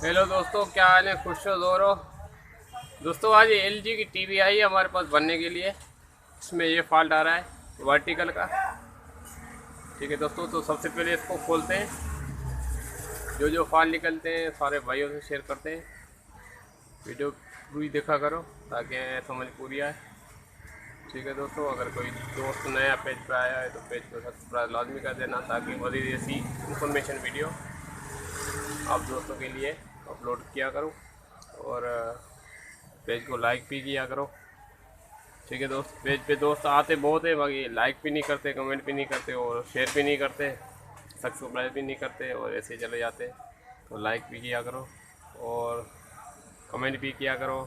Hello दोस्तों, क्या हाल है? खुश हो जोरो। दोस्तों, आज एलजी की टीवी आई है हमारे पास बनने के लिए। इसमें ये फॉल्ट आ रहा है वर्टिकल का। ठीक है दोस्तों, तो सबसे पहले इसको खोलते हैं। जो जो फॉल्ट निकलते हैं सारे भाइयों से शेयर करते हैं। वीडियो पूरी देखा करो ताकि समझ पूरी आए। ठीक है दोस्तों, अगर कोई दोस्त नया पेज पे आया है तो पेज को सब्सक्राइब लाजमी कर देना ताकि मज़ीद ऐसी इंफॉर्मेशन वीडियो आप दोस्तों के लिए अपलोड किया करूँ। और पेज को लाइक भी किया करो। ठीक है दोस्त, पेज पे दोस्त आते बहुत है, बाकी लाइक भी नहीं करते, कमेंट भी नहीं करते और शेयर भी नहीं करते, सब्सक्राइब भी नहीं करते और ऐसे चले जाते। तो लाइक भी किया करो और कमेंट भी किया करो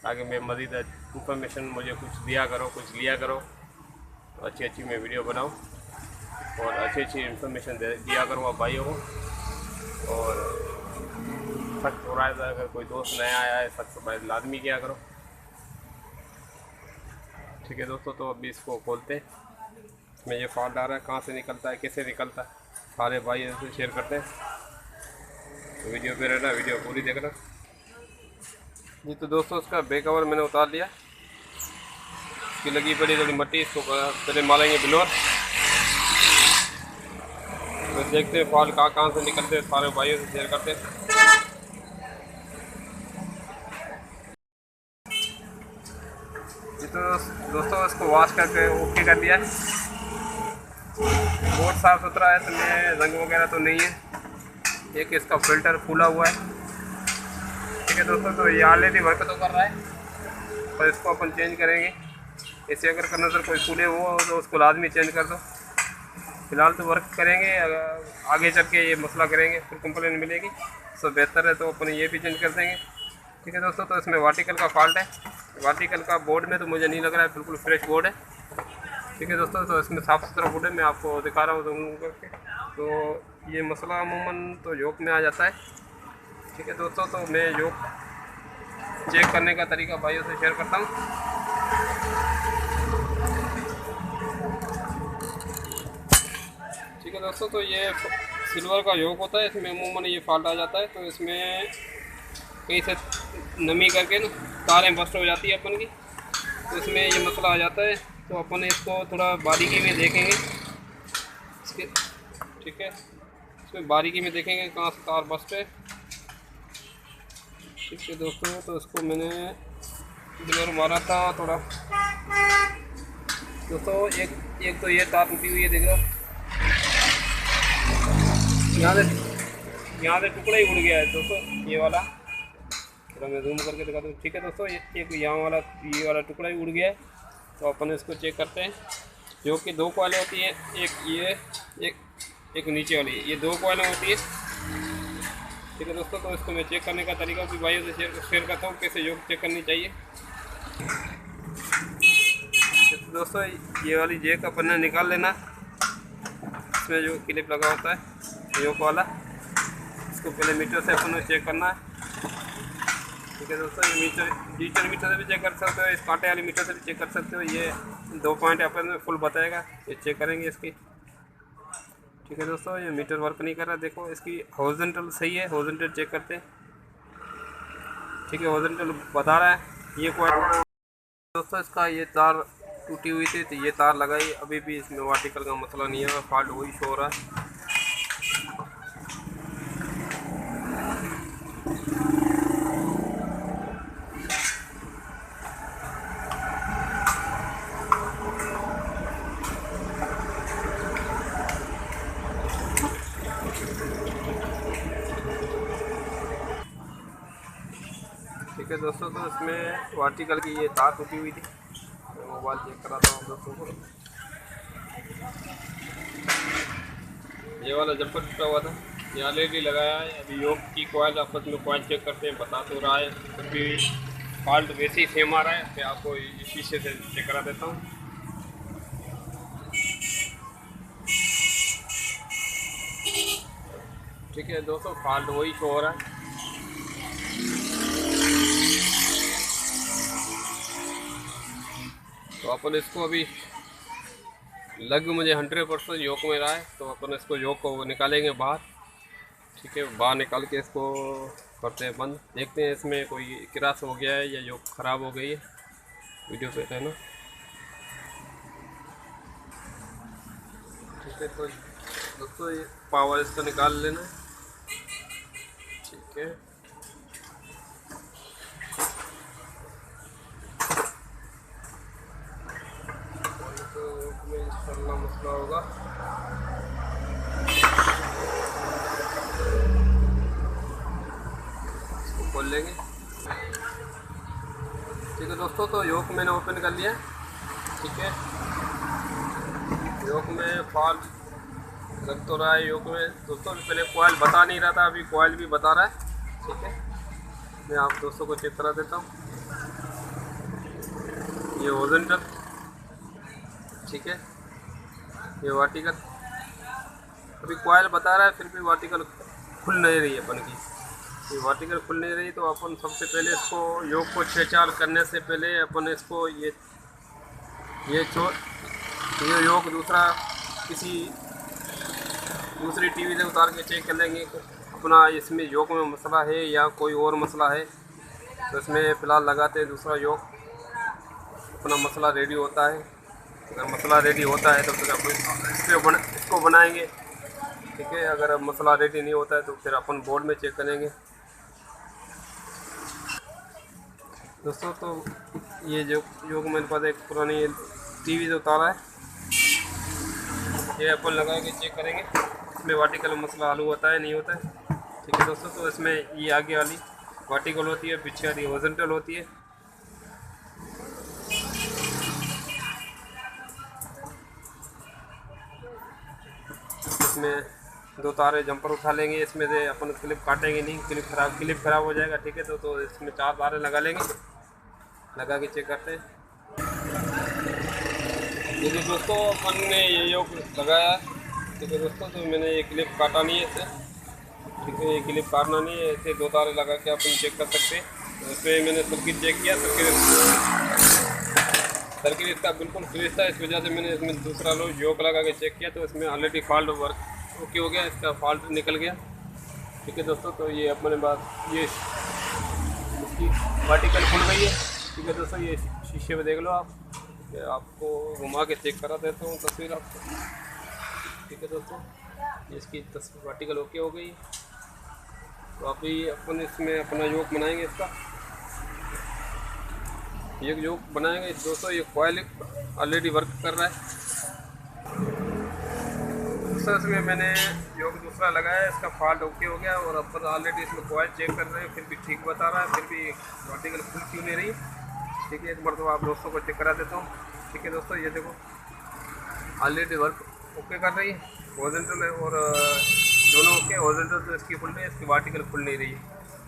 ताकि मैं मज़ीद इंफॉर्मेशन मुझे कुछ दिया करो, कुछ लिया करो। तो अच्छी अच्छी मैं वीडियो बनाऊँ और अच्छी अच्छी इंफॉर्मेशन दिया करूँ आप भाइयों को। और सब्सक्राइब, अगर कोई दोस्त नया आया है सब्सक्राइब लाजमी किया करो। ठीक है दोस्तों, तो अभी इसको खोलते हैं। इसमें ये फॉल्ट आ रहा है, कहाँ से निकलता है, कैसे निकलता है, सारे भाई ऐसे शेयर करते हैं। तो वीडियो पे रहना, वीडियो पूरी देखना जी। तो दोस्तों, उसका बैक कवर मैंने उतार लिया। इसकी लगी पड़ी थोड़ी मट्टी, इसको पहले मारेंगे ब्लोअर। तो देखते हैं फॉल्ट कहाँ से निकलते हैं, सारे भाइयों से शेयर करते हैं। जी तो दोस्तों, इसको वॉश करके ओके कर दिया। बोर्ड साफ़ सुथरा है, इसमें रंग वगैरह तो नहीं है। एक इसका फिल्टर फूला हुआ है। ठीक है दोस्तों, तो ये ऑलरेडी वर्क तो कर रहा है पर इसको अपन चेंज करेंगे। इसे अगर करना सर कोई फूले हुआ हो तो उसको लाजमी चेंज कर दो। फिलहाल तो वर्क करेंगे, अगर आगे चल के ये मसला करेंगे फिर कंप्लेन मिलेगी। तो बेहतर है तो अपन ये भी चेंज कर देंगे। ठीक है दोस्तों, तो इसमें वर्टिकल का फॉल्ट है। वर्टिकल का बोर्ड में तो मुझे नहीं लग रहा है, बिल्कुल फ्रेश बोर्ड है। ठीक है दोस्तों, तो इसमें साफ़ सुथरा बोर्ड है, मैं आपको दिखा रहा हूँ जूम करके। तो ये मसला अमूमन तो योक में आ जाता है। ठीक है दोस्तों, तो मैं योक चेक करने का तरीका भाइयों से शेयर करता हूँ। ठीक है दोस्तों, तो ये सिल्वर का योक होता है, इसमें अमूमन ये फॉल्ट आ जाता है। तो इसमें कहीं से नमी करके ना तारें बस्ट हो जाती है अपन की, तो इसमें ये मसला आ जाता है। तो अपन इसको थोड़ा बारीकी में देखेंगे इसके। ठीक है, इसमें बारीकी में देखेंगे कहाँ से तार बस्ट है। ठीक है दोस्तों, तो इसको मैंने ब्लोअर मारा था थोड़ा। दोस्तों, एक तो ये तार टूटी हुई है, देख लो यहाँ से टुकड़ा ही उड़ गया है दोस्तों, ये वाला। थोड़ा मैं जूम करके दिखा दूँ। ठीक है दोस्तों, एक यहाँ वाला, ये वाला टुकड़ा ही उड़ गया है। तो अपन इसको चेक करते हैं। जो कि दो कॉइलें होती हैं, एक ये एक नीचे वाली, ये दो कॉइलें होती है। ठीक है दोस्तों, तो इसको मैं चेक करने का तरीका भी भाइयों से शेयर करता हूँ कैसे योग चेक करनी चाहिए। तो दोस्तों, ये वाली जेक अपन ने निकाल लेना। इसमें जो क्लिप लगा होता है योग वाला, इसको पहले मीटर से अपन को चेक करना है। ठीक है दोस्तों, ये डिजिटल मीटर से भी चेक कर सकते हो, इस कांटे वाली मीटर से भी चेक कर सकते हो। ये 2 पॉइंट अपन में फुल बताएगा, ये चेक करेंगे इसकी। ठीक है दोस्तों, ये मीटर वर्क नहीं कर रहा, देखो इसकी हॉरिजॉन्टल सही है, हॉरिजॉन्टल चेक करते हैं। ठीक है, हॉरिजॉन्टल बता रहा है। ये कोई दोस्तों, इसका ये तार टूटी हुई थी तो ये तार लगाई, अभी भी इसमें वर्टिकल का मसला नहीं है, फॉल्ट वही शो हो रहा है। ठीक है दोस्तों, तो इसमें वर्टिकल की ये तार टूटी हुई थी, मैं मोबाइल चेक कराता हूँ दोस्तों को। ये वाला जम्पर टूटा हुआ था, ये ऑलरेडी लगाया है। अभी योग की कॉइल आपस में कॉइल चेक करते हैं, बता तो रहा है फिर भी फॉल्ट वैसे ही सेम आ रहा है। मैं आपको इस शीशे से चेक करा देता हूँ। ठीक है दोस्तों, फॉल्ट वही शो हो रहा है। तो अपन इसको अभी लग मुझे 100% योग में रहा है, तो अपन इसको योग को निकालेंगे बाहर। ठीक है, बाहर निकाल के इसको करते हैं बंद। देखते हैं इसमें कोई क्रैश हो गया है या जो ख़राब हो गई है। वीडियो पे रहना। ठीक है, तो दोस्तों ये पावर इसका निकाल लेना है। ठीक है, तो में इंशाल्लाह मसला होगा। इसको खोल लेंगे। ठीक है दोस्तों, तो योक मैंने ओपन कर लिया। ठीक है, योक में फॉल्ट लग तो रहा है। योक में दोस्तों पहले कॉइल बता नहीं रहा था, अभी कॉइल भी बता रहा है। ठीक है, मैं आप दोस्तों को चेक करा देता हूँ। ये हॉरिजॉन्टल, ठीक है, ये वर्टिकल। अभी कॉइल बता रहा है, फिर भी वर्टिकल खुल नहीं रही है अपन की। ये वर्टिकल खुल नहीं रही, तो अपन सबसे पहले इसको योक को छेड़छाड़ करने से पहले अपन इसको ये योक दूसरा किसी दूसरी टीवी से उतार के चेक कर लेंगे अपना इसमें योक में मसला है या कोई और मसला है। तो इसमें फ़िलहाल लगाते हैं दूसरा योक, अपना मसला रेडी होता है। अगर मसला रेडी होता है तो फिर अपन इसको बनाएंगे। ठीक है, अगर अब मसला रेडी नहीं होता है तो फिर अपन बोर्ड में चेक करेंगे। दोस्तों तो ये जो मेरे पास एक पुरानी टीवी से उतारा है, ये अपन लगा के चेक करेंगे इसमें वर्टिकल मसला हल होता है नहीं होता है। ठीक है दोस्तों, तो इसमें ये आगे वाली वर्टिकल होती है, पीछे वाली हॉरिजॉन्टल होती है। इसमें दो तारे जंपर उठा लेंगे, इसमें से अपन क्लिप काटेंगे नहीं, क्लिप खराब हो जाएगा। ठीक है, तो इसमें 4 तारे लगा लेंगे, लगा के चेक करते हैं। देखिए दोस्तों, अपन ने ये योक लगाया। ठीक है दोस्तों, तो मैंने ये क्लिप काटा नहीं है इसे। ठीक है, ये क्लिप काटना नहीं है, ऐसे 2 तारे लगा के अपन चेक कर सकते हैं। तो इसमें मैंने सर्किट चेक किया, सर्किट इसका बिल्कुल फ्रेश था, इस वजह से मैंने इसमें दूसरा योक लगा के चेक किया, तो इसमें ऑलरेडी फॉल्ट वर्क ओके हो गया, इसका फॉल्ट निकल गया। ठीक है दोस्तों, तो ये अपने पास ये इसकी वर्टिकल खुल गई है। ठीक है दोस्तों, ये शीशे में देख लो आप, आपको घुमा के चेक करा देता हूँ तस्वीर आपको। ठीक है दोस्तों, इसकी तस्वीर वर्टिकल ओके हो गई। तो अभी अपन इसमें अपना योक बनाएंगे। इसका ये योक बनाएंगे दोस्तों। ये कॉइल ऑलरेडी वर्क कर रहा है। इसमें मैंने योक दूसरा लगाया, इसका फॉल्ट ओके हो गया और अपन ऑलरेडी इसमें कॉइल चेक कर रहे हैं, फिर भी ठीक बता रहा है, फिर भी वर्टिकल खुल क्यों नहीं रही। ठीक है, एक बार तो आप दोस्तों को चेक करा देता हूँ। ठीक है दोस्तों, ये देखो ऑलरेडी वर्क ओके कर रही है, हॉरिजॉन्टल है और दोनों ओके। हॉरिजॉन्टल तो इसकी खुल रही है, इसकी वर्टिकल खुल नहीं रही है।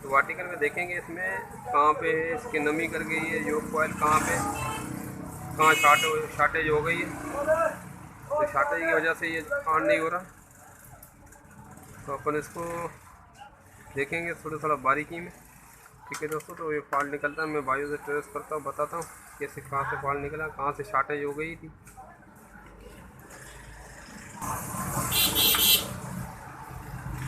तो वर्टिकल में देखेंगे इसमें कहाँ पे है, इसकी नमी कर गई है योक कॉइल, कहाँ शार्टेज हो गई है। तो शार्टेज की वजह से ये ऑन नहीं हो रहा। तो अपन इसको देखेंगे थोड़ा बारीकी में। ठीक है दोस्तों, तो ये फॉल्ट निकलता है, मैं बायो से ट्रेस करता हूँ, बताता हूँ कैसे कहाँ से फॉल्ट निकला, कहाँ से शार्टेज हो गई थी।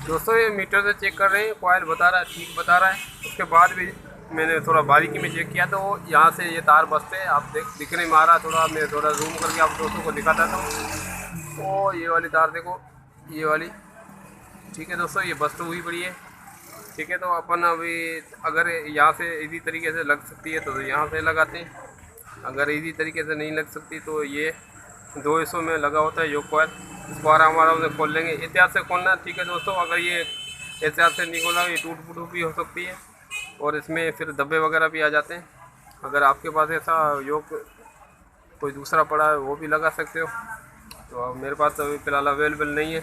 दोस्तों ये मीटर से चेक कर रहे हैं, कॉइल बता रहा है, ठीक बता रहा है। उसके बाद भी मैंने थोड़ा बारीकी में चेक किया, तो यहाँ से ये तार बसते हैं, आप दिखने में आ रहा। थोड़ा मैं थोड़ा जूम करके आप दोस्तों को दिखा देता हूँ। तो ये वाली तार देखो, ये वाली। ठीक है दोस्तों, ये बस्ट हुई पड़ी है। ठीक है, तो अपन अभी अगर यहाँ से इसी तरीके से लग सकती है तो यहाँ से लगाते हैं। अगर इसी तरीके से नहीं लग सकती तो ये 2 हिस्सों में लगा होता है योक कॉइल। इसको आराम से खोल लेंगे, एहतियात से खोलना। ठीक है दोस्तों, अगर ये एहतियात से नहीं खोला ये टूट फूट भी हो सकती है और इसमें फिर धब्बे वगैरह भी आ जाते हैं। अगर आपके पास ऐसा योक कोई दूसरा पड़ा है वो भी लगा सकते हो। तो अब मेरे पास तो अभी फ़िलहाल अवेलेबल नहीं है,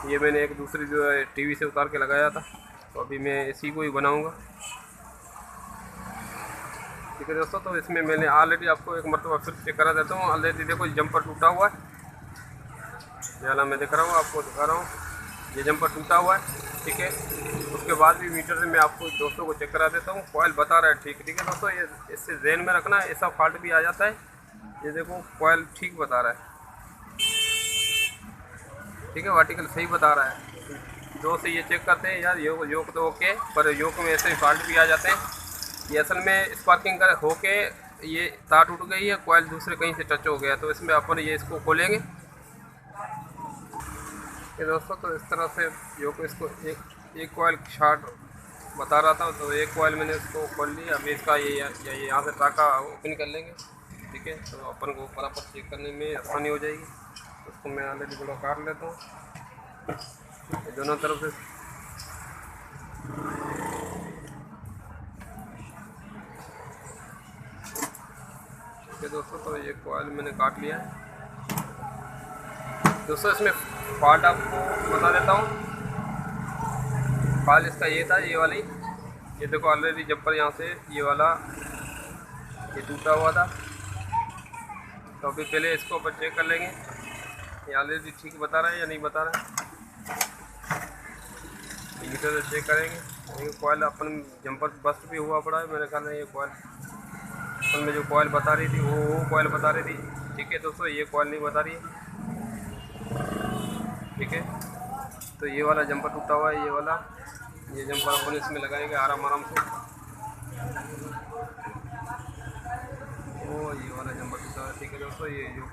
ये मैंने एक दूसरी जो है टीवी से उतार के लगाया था, तो अभी मैं इसी को ही बनाऊंगा। ठीक है दोस्तों, तो इसमें मैंने ऑलरेडी आपको एक मरतबा फिर चेक करा देता हूँ। ऑलरेडी देखो जंपर टूटा हुआ है, ये वाला मैं दिख रहा हूँ, आपको दिखा रहा हूँ, ये जंपर टूटा हुआ है। ठीक है, उसके बाद भी मीटर से मैं आपको दोस्तों को चेक करा देता हूँ, कॉइल बता रहा है ठीक। ठीक है दोस्तों, ये इससे ज़हन में रखना, ऐसा फॉल्ट भी आ जाता है। ये देखो कॉइल ठीक बता रहा है। ठीक है, वर्टिकल सही बता रहा है। दोस्त ये चेक करते हैं यार योग तो ओके, पर योग में ऐसे फॉल्ट भी आ जाते हैं। ये असल में स्पार्किंग कर होके ये तार टूट गई है, कॉइल दूसरे कहीं से टच हो गया, तो इसमें अपन ये इसको खोलेंगे ये दोस्तों। तो इस तरह से योग इसको एक कॉइल शॉर्ट बता रहा था, तो एक कॉइल मैंने इसको खोल लिया। अभी इसका ये यहाँ से टाका ओपन कर लेंगे, ठीक है। तो अपन को बराबर चेक करने में आसानी हो जाएगी। तो उसको मैं ऑलरेडी बड़ा काट लेता हूँ दोनों तरफ से। ठीक है दोस्तों, तो ये कॉइल मैंने काट लिया है दोस्तों। इसमें फॉल्ट आपको बता देता हूँ। फॉल्ट इसका ये था, ये वाली, ये देखो ऑलरेडी जंपर यहाँ से ये वाला ये टूटा हुआ था। तो अभी पहले इसको अपन चेक कर लेंगे ये ऑलरेडी ठीक बता रहा है या नहीं बता रहा है। मीटर से चेक करेंगे। ये कॉइल अपन जंपर बस्ट भी हुआ पड़ा है मेरे ख्याल में। ये कॉइल अपन में जो कॉइल बता रही थी वो कॉइल बता रही थी, ठीक है दोस्तों। ये कॉइल नहीं बता रही है, ठीक है। तो ये वाला जंपर टूटा हुआ है, ये वाला, ये जंपर अपन इसमें लगाएंगे आराम से। ओ ये वाला जंपर टूटा है, ठीक है दोस्तों। ये जो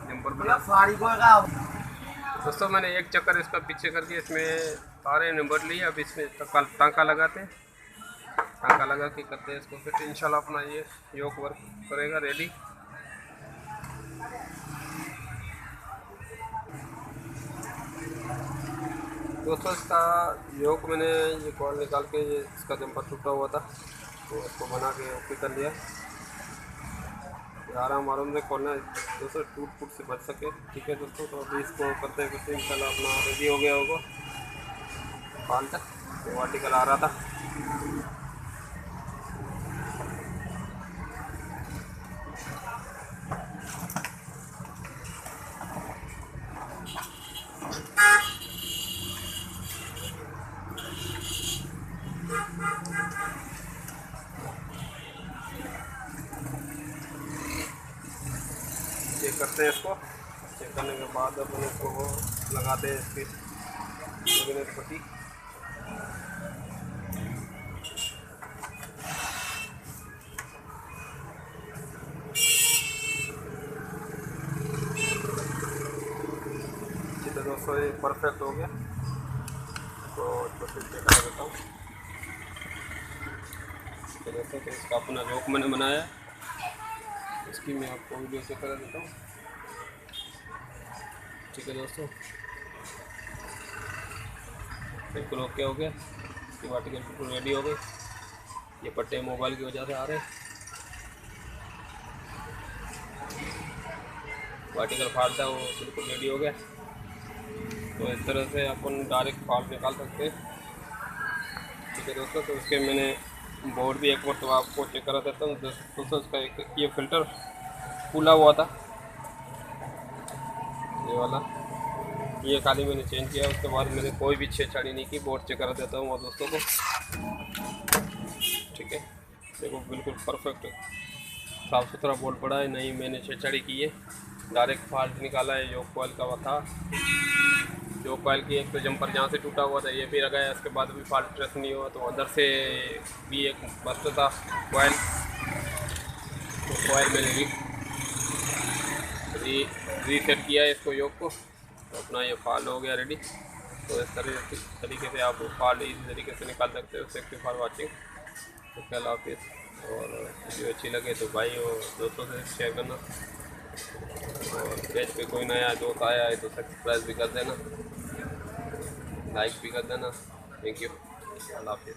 जंपर बना दोस्तों, मैंने एक चक्कर इसका पीछे करके इसमें सारे नंबर लिए। अब इसमें टांका लगाते हैं, टांका लगा के करते हैं इसको फिर इंशाल्लाह अपना ये योग वर्क करेगा रेडी। दोस्तों इसका योग मैंने ये कॉइल निकाल के ये इसका जंपर टूटा हुआ था, तो इसको बना के ओके कर लिया। आराम से खोलना है दोस्तों, टूट फूट से बच सके, ठीक है दोस्तों। तो अभी इसको करते इंशाल्लाह अपना रेडी हो गया होगा। फॉल्ट तो वर्टिकल आ रहा था, चेक करते हैं इसको। चेक करने के बाद अपन इसको लगाते हैं इसकी पट्टी। ठीक है दोस्तों, ये परफेक्ट हो गया। तो इसको फिर चेक कर देता हूँ। ठीक है दोस्तों, तो इसका अपना योग मैंने बनाया, इसकी मैं आपको वीडियो से करा देता हूँ। ठीक है दोस्तों, बिल्कुल ओके हो गया। इसकी वर्टिकल बिल्कुल रेडी हो गई। ये पट्टे मोबाइल की वजह से आ रहे हैं। वर्टिकल फाल्ट था वो बिल्कुल रेडी हो गया। तो इस तरह से अपन डायरेक्ट फाल्ट निकाल सकते हैं। ठीक है दोस्तों, तो उसके मैंने बोर्ड भी एक बार तो आपको चेक करा देता हूँ दोस्तों। इसका एक ये फिल्टर फूला हुआ था, ये वाला, ये खाली मैंने चेंज किया। उसके बाद मैंने कोई भी छेड़छाड़ी नहीं की। बोर्ड चेक करा देता हूँ और दोस्तों को, ठीक है। देखो बिल्कुल परफेक्ट साफ़ सुथरा बोर्ड पड़ा है, नहीं मैंने छेड़छाड़ी की है। डायरेक्ट फॉल्ट निकाला है। योग कॉइल का था, जो कॉइल की एक तो जंपर जहाँ से टूटा हुआ था ये भी लगाया। इसके बाद भी फॉल्ट ट्रेस नहीं हुआ। तो अंदर से भी एक बस्ट था कॉइल, तो कॉइल मैंने रीसेट किया है इसको योग को। तो अपना ये फॉल्ट हो गया रेडी। तो इस तरीके से आप फॉल्ट इसी तरीके से निकाल सकते हो। Thank you for watching. तो कल ऑफिस, और वीडियो अच्छी लगे तो भाई और दोस्तों से शेयर करना। और पेज पे कोई नया दोस्त आया है तो सब्सक्राइब भी कर देना, लाइक भी कर देना। थैंक यू, अल्लाह हाफिज़।